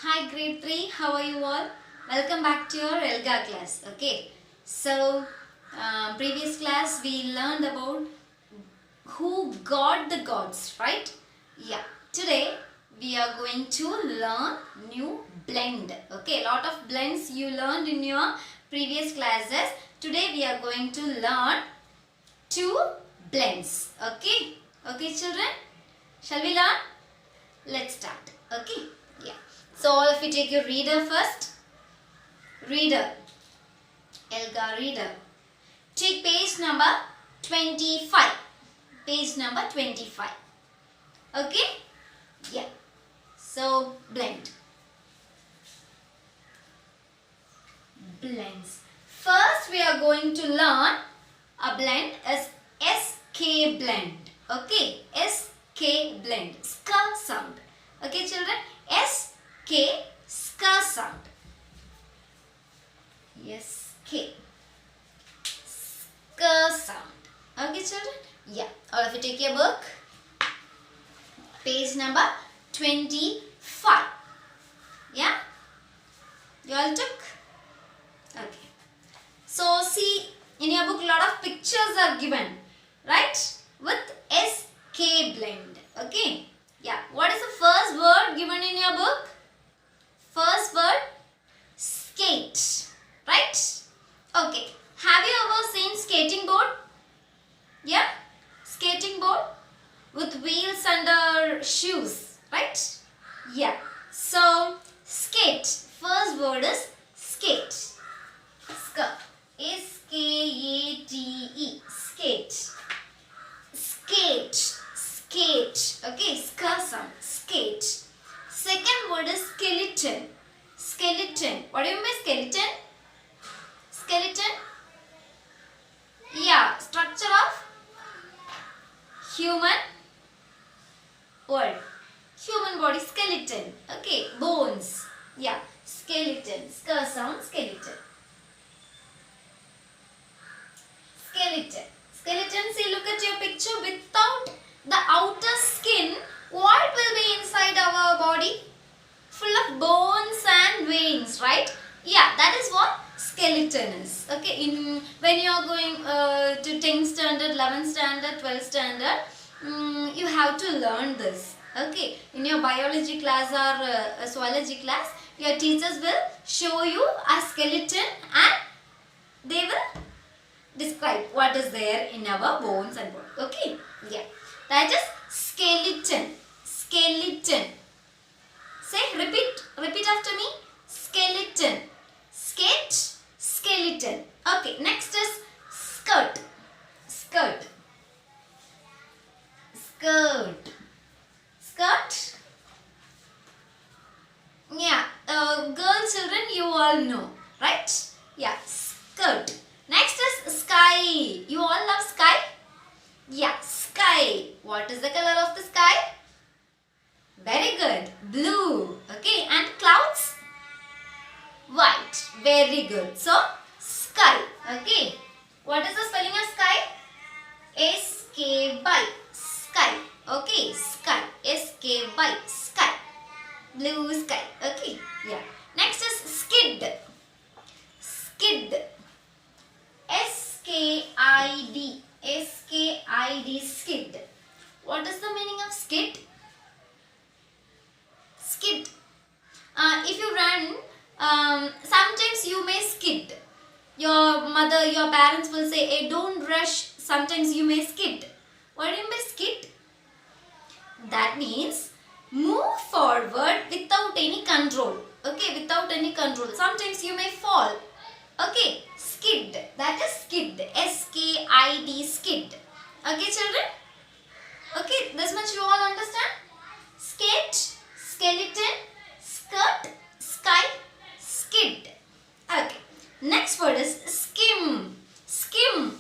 Hi grade 3, how are you all? Welcome back to your Elga class. Okay, so previous class we learned about who got the gods, right? Yeah, today we are going to learn new blend. Okay, lot of blends you learned in your previous classes. Today we are going to learn two blends. Okay, okay children, shall we learn? Let's start. Okay, yeah. So all of you take your reader first. Reader, Elga reader. Take page number 25. Page number 25. Okay? Yeah. So blend. Blends. First we are going to learn a blend as SK blend. Okay? SK blend. Ska sound. Okay children? SK ska sound. Yes, K. Ska sound. Okay, children? Yeah. All of you take your book. Page number 25. Yeah? You all took? Okay. So, see, in your book, lot of pictures are given. Right? With SK blend. Okay? Yeah. What is the first word given in your book? First word, skate. Right? Okay. Have you ever seen skating board? Yeah? Skating board with wheels under shoes. Right? Yeah. So, skate. First word is skate. Ska. S-K-A-T-E. Skate. Skate. Skate. Okay. Ska sound. Skate. Second word is skeleton. Skeleton. What do you mean by skeleton? Skeleton? Yeah, structure of human world. Human body skeleton. Okay, bones. Yeah, skeleton. Ska sound skeleton. Skeleton. Skeleton, see, look at your picture. Without the outer skin, what will be inside our body? Full of bones and veins, right? Yeah, that is what skeleton is. Okay, when you are going to 10th standard, 11th standard, 12th standard, you have to learn this. Okay, in your biology class or zoology class, your teachers will show you a skeleton and they will describe what is there in our bones and bone. Okay, yeah, that is skeleton. Skeleton. Say, repeat after me. Skeleton. Skate, skeleton. Okay, next is skirt. Skirt. Skirt. Skirt. Yeah, girl children you all know, right? Yeah, skirt. Next is sky. You all love sky? Yeah, sky. What is the color of the sky? Very good. Blue. Okay. And clouds? White. Very good. So, sky. Okay. What is the spelling of sky? S-K-Y. Sky. Okay. Sky. S-K-Y. Sky. Blue sky. Okay. Yeah. Next is skid. Skid. S-K-I-D. S-K-I-D. Skid. What is the meaning of skid? Skid. If you run, sometimes you may skid. Your mother, your parents will say, hey, don't rush. Sometimes you may skid. What do you mean by skid? That means move forward without any control. Okay, without any control. Sometimes you may fall. Okay, skid. That is skid. S-K-I-D, skid. Okay, children? Okay, this much you all understand? Skate, skeleton, skirt, sky, skid. Okay. Next word is skim. Skim.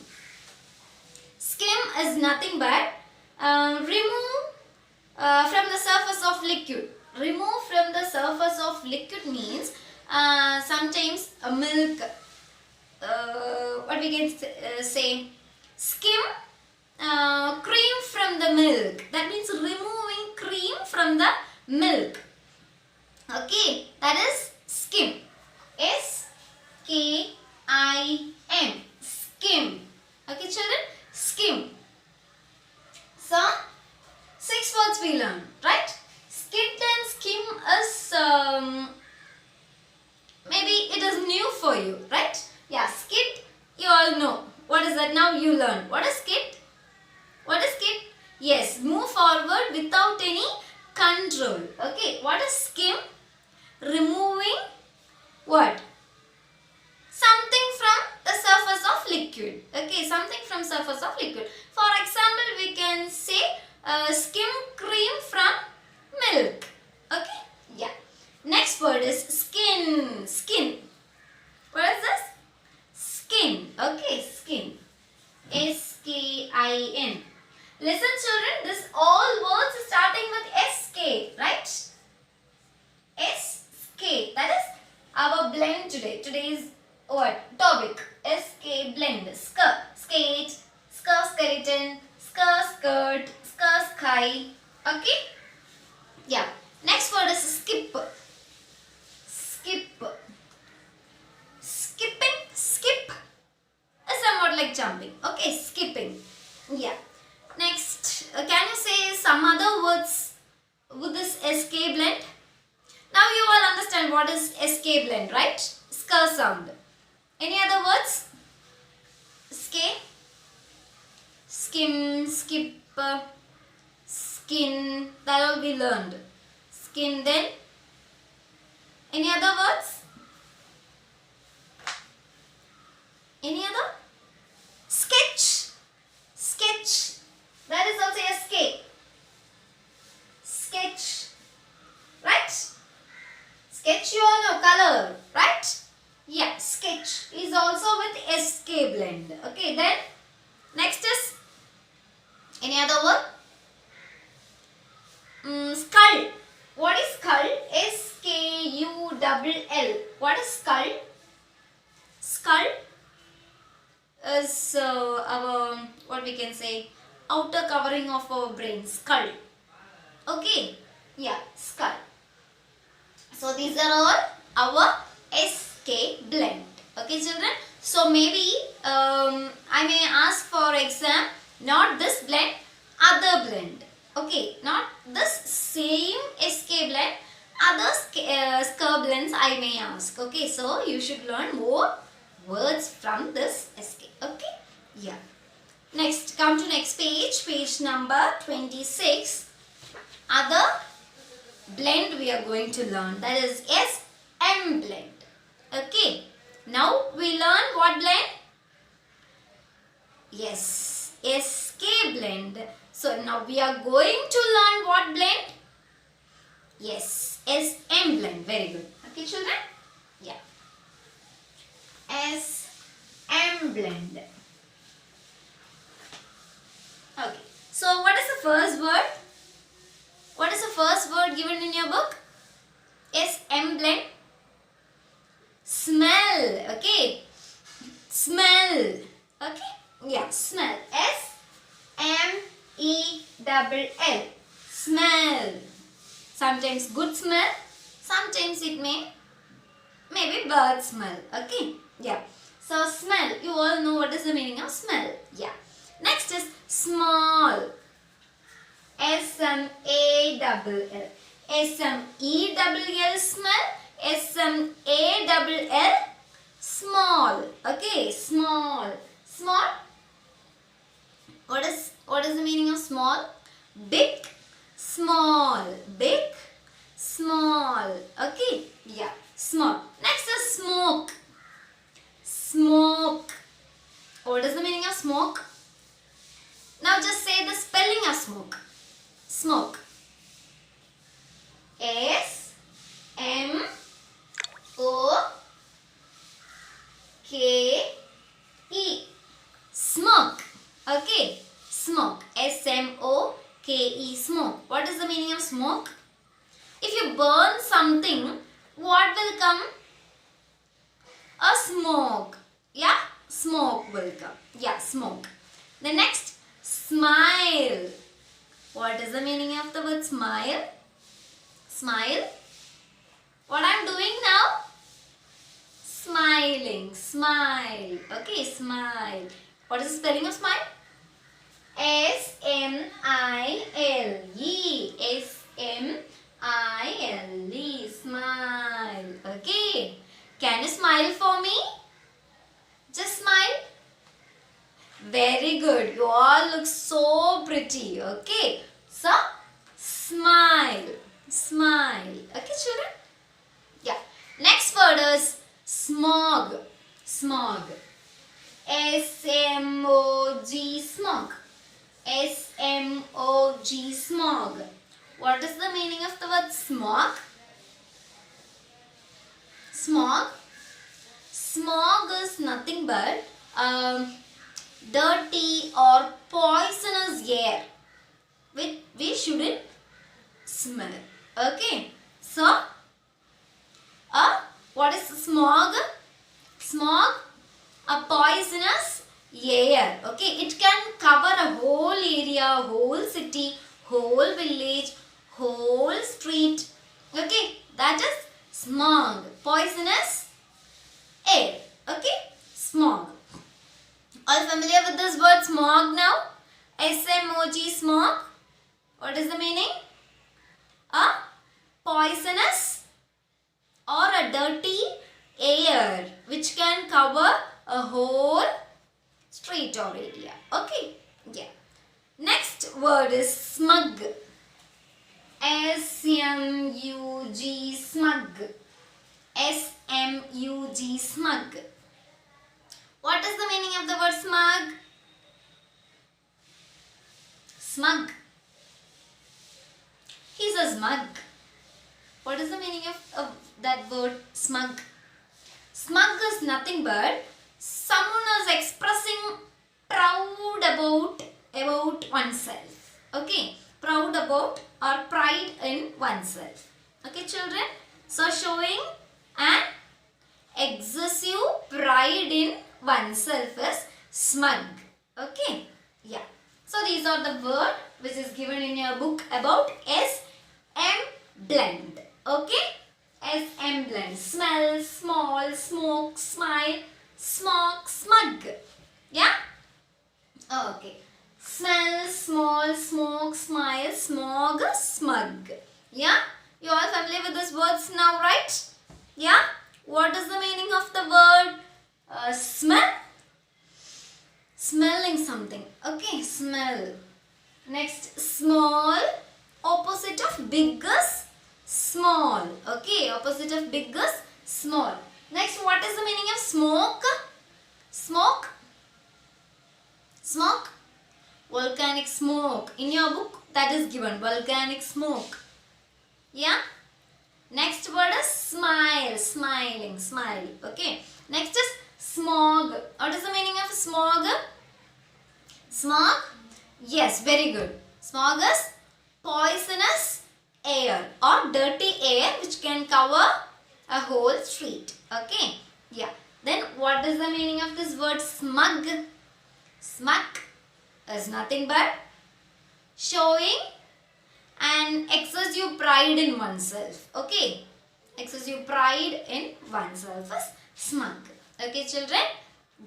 Skim is nothing but remove from the surface of liquid. Remove from the surface of liquid means sometimes a milk. What we can say? Skim cream from the milk. That means removing cream from the milk. Okay, that is skim. S-K-I-M. Skim. Okay, children? Skim. So, 6 words we learned, right? Skid and skim is maybe it is new for you, right? Yeah, skid, you all know. What is that? Now you learn. What is skid? What is skid? Yes, move forward without any control. Okay, what is skim? Removing what? Something from the surface of liquid. Okay, something from surface of liquid. For example, we can say skim cream from milk. Okay, yeah. Next word is skin. Skin. What is this? Skin. Okay, skin. S-K-I-N. Listen children, this all words starting with S-K, right? S-K. That is our blend today. Today's what? Topic. S-K blend. Skate, skeleton, skirt, sky. Okay? Yeah. Next word is skip. Skip. Skipping, skip is somewhat like jumping. Okay, skipping. Yeah. Next, can you say some other words with this SK blend? Now you all understand what is SK blend, right? Sk sound. Any other words? SK? Skim, skip, skin. That all we learned. Skin then. Any other words? Any other? Sketch. Sketch. That is also SK. Sketch. Right? Sketch you all know, color. Right? Yeah, sketch is also with SK blend. Okay, then next is any other word? Skull. What is skull? S-K-U-L-L. What is skull? Skull is our, what we can say, outer covering of our brain. Skull. Okay. Yeah, skull. So these are all our SK blend. Okay children. So maybe I may ask for exam not this blend, other blend. Okay, not this same SK blend, other SK blends I may ask. Okay, so you should learn more words from this SK. Okay, yeah. Next, come to next page, page number 26. Other blend we are going to learn, that is SM blend. Okay, now we learn what blend? Yes, SK blend. So now we are going to learn what blend? Yes, SM blend. Very good. Okay children? Yeah. SM blend. Okay. So what is the first word? What is the first word given in your book? SM blend. Smell. Okay. Smell. Okay. Yeah. Smell. S-M-E-L-L. Smell. Sometimes good smell. Sometimes it may maybe bad smell. Okay. Yeah. So smell. You all know what is the meaning of smell. Yeah. Next is small. S-M-A-L-L. S-M-E-L-L smell. S-M-A-L-L small. Okay, small. Small. What is the meaning of small? Big, small. Big, small. Okay, yeah, small. Next is smoke. Smoke. What is the meaning of smoke? Now just say the spelling of smoke. Smoke. S-M-O-K-E. Smoke. Okay. Smoke. S-M-O-K-E. Smoke. What is the meaning of smoke? If you burn something, what will come? A smoke. Yeah? Smoke will come. Yeah, smoke. The next, smile. What is the meaning of the word smile? Smile. Smile. Okay, smile. What is the spelling of smile? S-M-I-L-E. S-M-I-L-E. Smile. Okay. Can you smile for me? Just smile. Very good. You all look so pretty. Okay. So, smile. Smile. Okay, children? Yeah. Next word is smog. Smog. S-M-O-G. Smog. S-M-O-G. Smog. What is the meaning of the word smog? Smog. Smog is nothing but dirty or poisonous air which we shouldn't smell. Okay. So, what is smog? Smog, a poisonous air. Okay. It can cover a whole area, whole city, whole village, whole street. Okay. That is smog. Poisonous air. Okay. Smog. All familiar with this word smog now? S-M-O-G, smog. What is the meaning? A poisonous or a dirty air which can cover a whole street or area. Okay? Yeah. Next word is smug. S-M-U-G, smug. S-M-U-G, smug. What is the meaning of the word smug? Smug. He's a smug. What is the meaning of that word smug? Smug is nothing but someone who is expressing proud about oneself. Okay. Proud about or pride in oneself. Okay, children. So, showing an excessive pride in oneself is smug. Okay. Yeah. So, these are the word which is given in your book about S-M blend. Okay. S-M blend. Smell, small, smoke, smile, smoke, smug. Yeah. Okay. Smell, small, smoke, smile, smog, smug. Yeah. You all familiar with these words now, right? Yeah. What is the meaning of the word smell? Smelling something. Okay. Smell. Next, small. Opposite of big is small. Okay. Opposite of big is small. Next, what is the meaning of smoke? Smoke. Smoke. Volcanic smoke. In your book, that is given. Volcanic smoke. Yeah. Next word is smile. Smiling. Smile. Okay. Next is smog. What is the meaning of smog? Smog? Yes, very good. Smog is poisonous air or dirty air which can cover a whole street. Okay. Yeah. Then what is the meaning of this word smug? Smug is nothing but showing an excessive pride in oneself. Okay. Excessive pride in oneself is smug. Okay, children?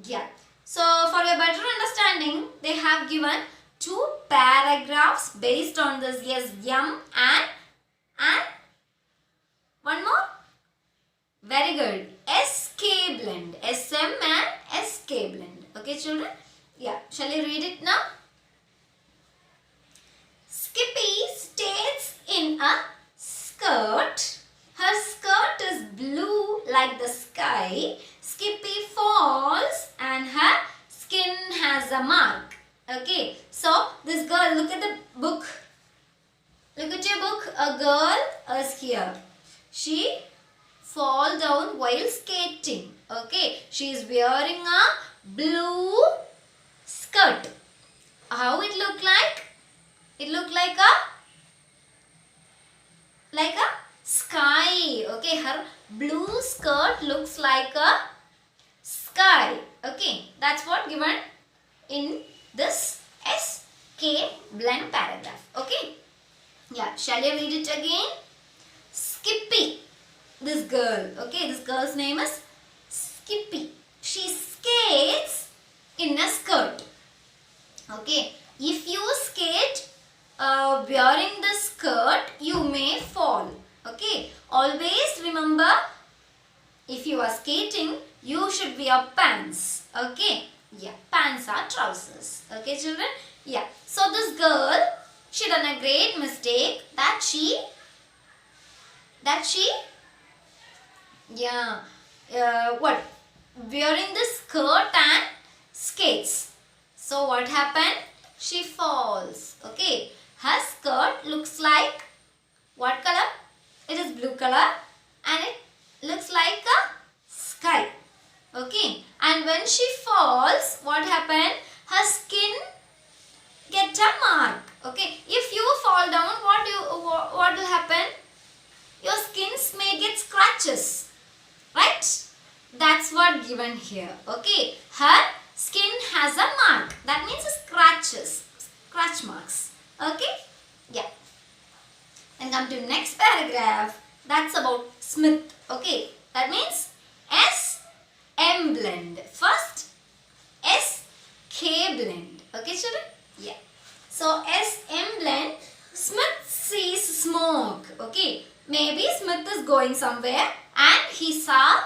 Yeah. So, for your better understanding, they have given 2 paragraphs based on this. Yes, yum and one more. Very good. SK blend. SM and SK blend. Okay, children? Yeah. Shall I read it now? Skippy stays in a skirt. Her skirt is blue like the sky. Skippy falls and her skin has a mark. Okay. So, this girl, look at the book. Look at your book. A girl is here. She fall down while skating. Okay. She is wearing a blue skirt. How it look like? It look like a sky. Okay. Her blue skirt looks like a sky. Okay. That's what given in this SK blend paragraph. Okay. Yeah. Shall I read it again? Skippy. This girl. Okay. This girl's name is Skippy. skates in a skirt. Okay, if you skate wearing the skirt, you may fall. Okay, always remember, if you are skating, you should wear pants. Okay, yeah, pants are trousers. Okay, children, yeah. So this girl, she done a great mistake that she yeah, what, wearing the skirt and skates. So what happened? She falls. Okay, her skirt looks like what color? It is blue color and it looks like a sky. Okay, and when she falls, what happened? Her skin get a mark. Okay, if you fall down, what will happen? Your skins may get scratches, right? That's what given here. Okay, her skin has a mark. That means scratches, scratch marks. Okay, yeah. Then come to next paragraph. That's about Smith. Okay, that means S-M blend. First, S-K blend. Okay, children? Yeah. So, S-M blend, Smith sees smoke. Okay, maybe Smith is going somewhere and he saw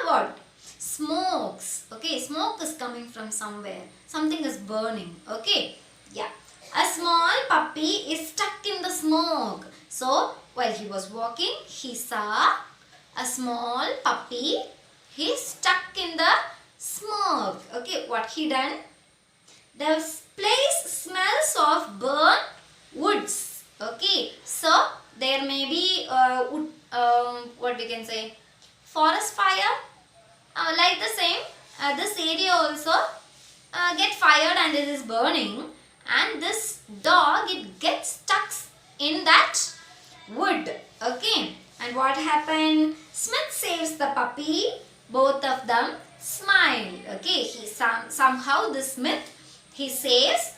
what? Smokes. Okay, smoke is coming from somewhere. Something is burning. Okay, yeah. A small puppy is stuck in the smoke. So, while he was walking, he saw a small puppy. He stuck in the smoke. Okay, what he done? The place smells of burnt woods. Okay, so there may be wood, what we can say, forest fire. Like the same, this area also get fired and it is burning, and this dog, it gets stuck in that wood. Okay, and what happened? Smith saves the puppy. Both of them smile. Okay, somehow the Smith, he saves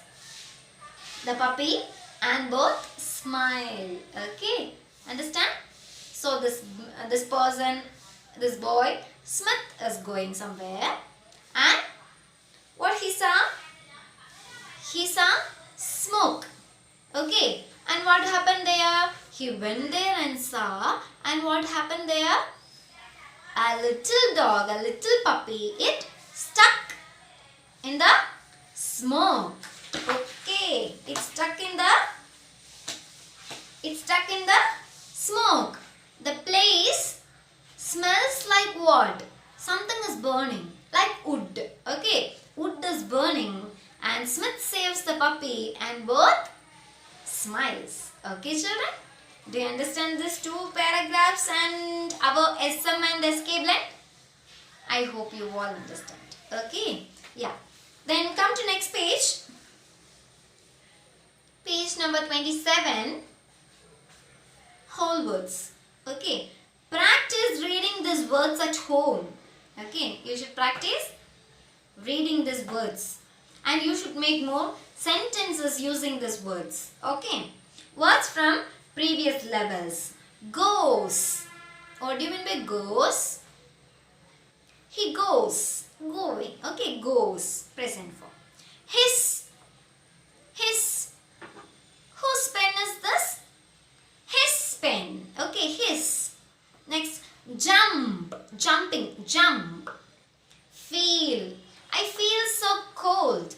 the puppy and both smile. Okay, understand? So this person, this boy Smith is going somewhere, and what he saw? He saw smoke. Okay, and what happened there? He went there and saw, and what happened there? A little dog, a little puppy, it stuck in the smoke. Okay, it's stuck in the smoke. The place smells like what? Something is burning, like wood. Okay, wood is burning, and Smith saves the puppy and both smiles. Okay, children? Do you understand these two paragraphs and our SM and SK blend? I hope you all understand. Okay, yeah. Then come to next page. Page number 27. Whole words. Okay. Practice reading these words at home. Okay. You should practice reading these words. And you should make more sentences using these words. Okay. Words from previous levels. Goes. What do you mean by goes? He goes. Going. Okay. Goes. Present form. His. His. Whose pen is this? His pen. Okay. His. Next. Jump. Jumping. Jump. Feel. I feel so cold.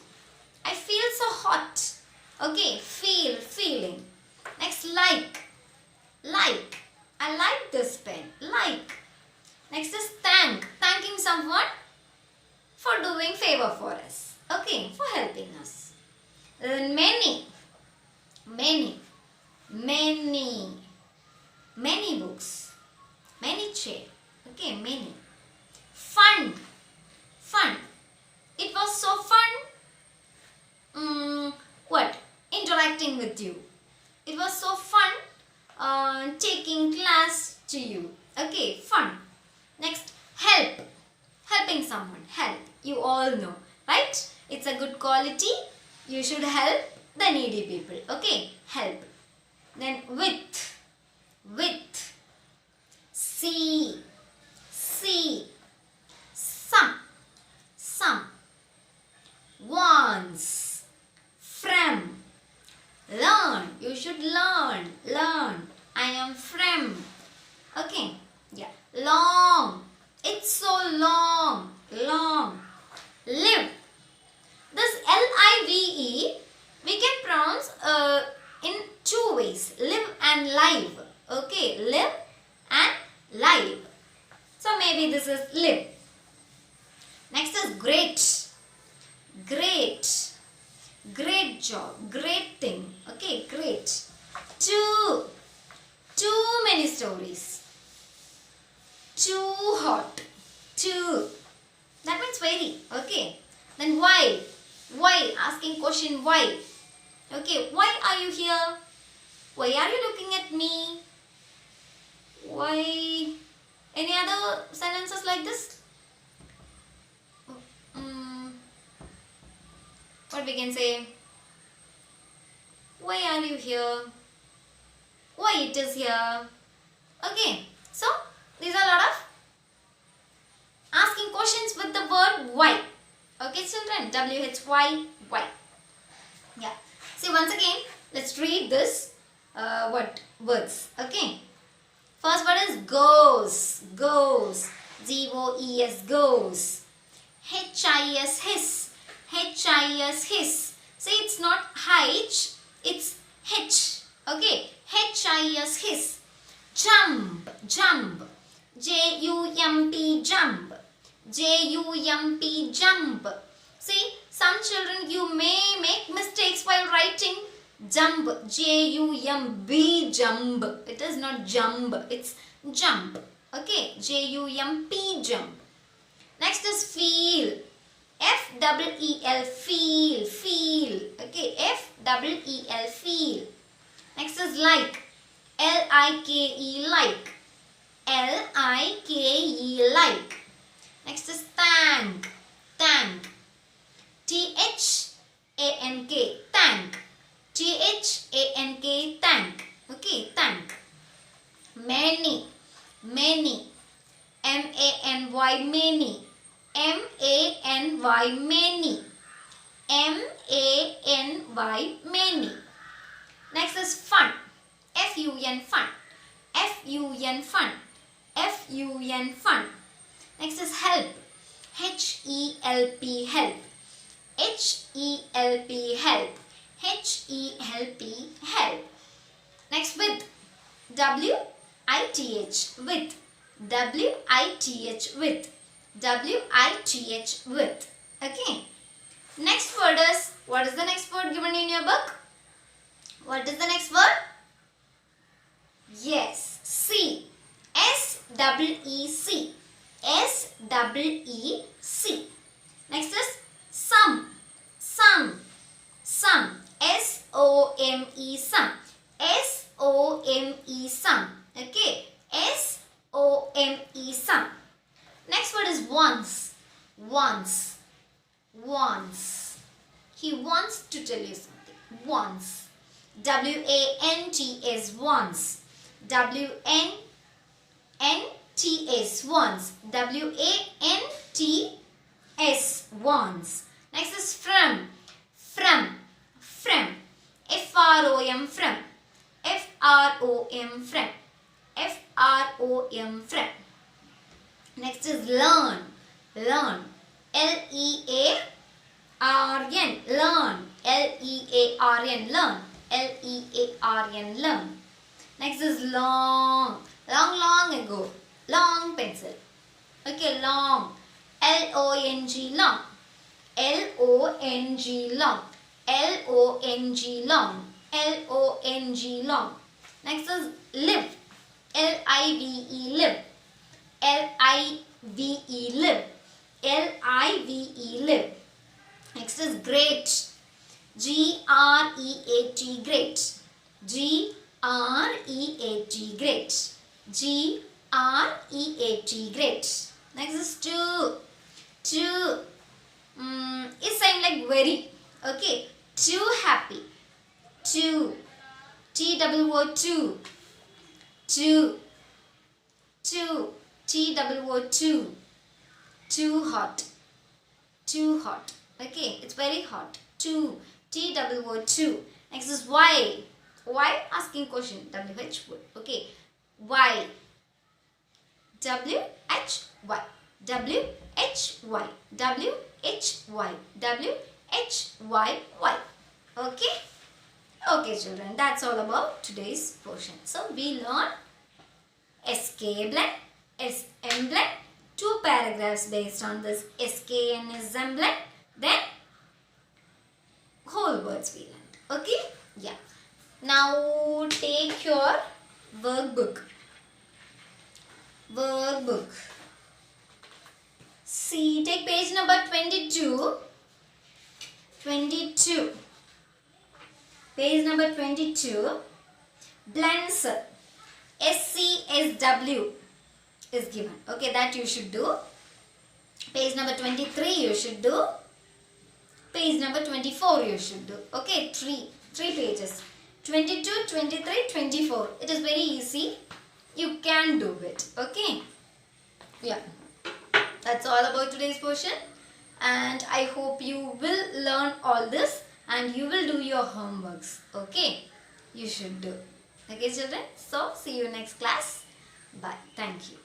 I feel so hot. Okay. Feel. Feeling. Next. Like. Like. I like this pen. Like. Next is thank. Thanking someone for doing favor for us. Okay. For helping us. Then many. Many. Many. Many books. Many chair. Okay. Many. Fun. Fun. It was so fun. What? Interacting with you. It was so fun taking class to you. Okay, fun. Next, help. Helping someone. Help. You all know, right? It's a good quality. You should help the needy people. Okay, help. Then with. See. See. Okay. Yeah. Long. It's so long. Long. Live. This Live we can pronounce in two ways. Live and live. Okay. Live and live. So maybe this is live. Next is great. Great. Great job. Great thing. Okay. Great. Too. Too many stories. Too hot. Too. That means very. Okay. Then why? Why? Asking question why. Okay. Why are you here? Why are you looking at me? Why? Any other sentences like this? What we can say? Why are you here? Why it is here? Okay. So, these are a lot of asking questions with the word why. Okay, children. W-H-Y, why. Yeah. See, once again, let's read this words. Okay. First word is goes. Goes. G-O-E-S, goes. H-I-S, his. H-I-S, his. See, it's not H, it's H. Okay. H-I-S, his. Jump. Jump. J-U-M-P, jump. J-U-M-P, jump. See, some children you may make mistakes while writing jump. J-U-M-B, jump. It is not jump, it's jump. Okay, J-U-M-P, jump. Next is feel. F-E-E-L, feel, feel. Okay, F-E-E-L, feel. Next is like. L-I-K-E, like. L-I-K-E, like. Next is thank. Thank. T-H-A-N-K, thank. T-H-A-N-K, thank. Okay, thank. Many. Many. M-A-N-Y, many. M-A-N-Y, many. M-A-N-Y, many. Next is fun. F-U-N, fun. F-U-N, fun. F-U-N, fun. Next is help. H-E-L-P, help. H-E-L-P, help. H-E-L-P, help. Next with. W-I-T-H, with. W-I-T-H, with. W-I-T-H, with. Okay. Next word is, what is the next word given in your book? What is the next word? Yes, see. S-E-E-C. S-E-E-C. Next is some. Some. Some. S-O-M-E, some. S-O-M-E, some. Okay. S-O-M-E, some. Next word is once. Once. Once. He wants to tell you something. Once. W-A-N-T-S, once. W-N-N-T-S, once. W-A-N-T-S, once. Next is from. From. From. F-R-O-M, from. F-R-O-M, from. F-R-O-M, from. Next is learn. Learn. L-E-A-R-N. Learn. L-E-A-R-N. Learn. L-E-A-R-N. Learn. Next is long. Long, long ago. Long pencil. Okay, long. L-O-N-G, long. L-O-N-G, long. L-O-N-G, long. L-O-N-G, long. Next is live. L-I-V-E, live. L-I-V-E, live. L-I-V-E, live. Next is great. G-R-E-A-T, great. G-R-E-A-T, great. G-R-E-A-T, great. Next is too. Too. It sounds like very. Okay. Too happy. Too. T-O-O, too. Too. T-O-O, too. Too hot. Too hot. Okay. It's very hot. Too. T-O-O, too. Next is why. Why? Asking question. W-H word. Okay. Why? W H Y W H Y W H Y W H Y Y. Okay? Okay children, that's all about today's portion. So we learn SK blend, SM blend, 2 paragraphs based on this SK and SM blend, then whole words we learned. Okay? Yeah. Now take your workbook. Workbook. See, take page number 22. 22. Page number 22. Blends. SCSW is given. Okay, that you should do. Page number 23 you should do. Page number 24 you should do. Okay, three pages. 22, 23, 24. It is very easy. You can do it. Okay. Yeah. That's all about today's portion. And I hope you will learn all this and you will do your homeworks. Okay. You should do. Okay children. So see you next class. Bye. Thank you.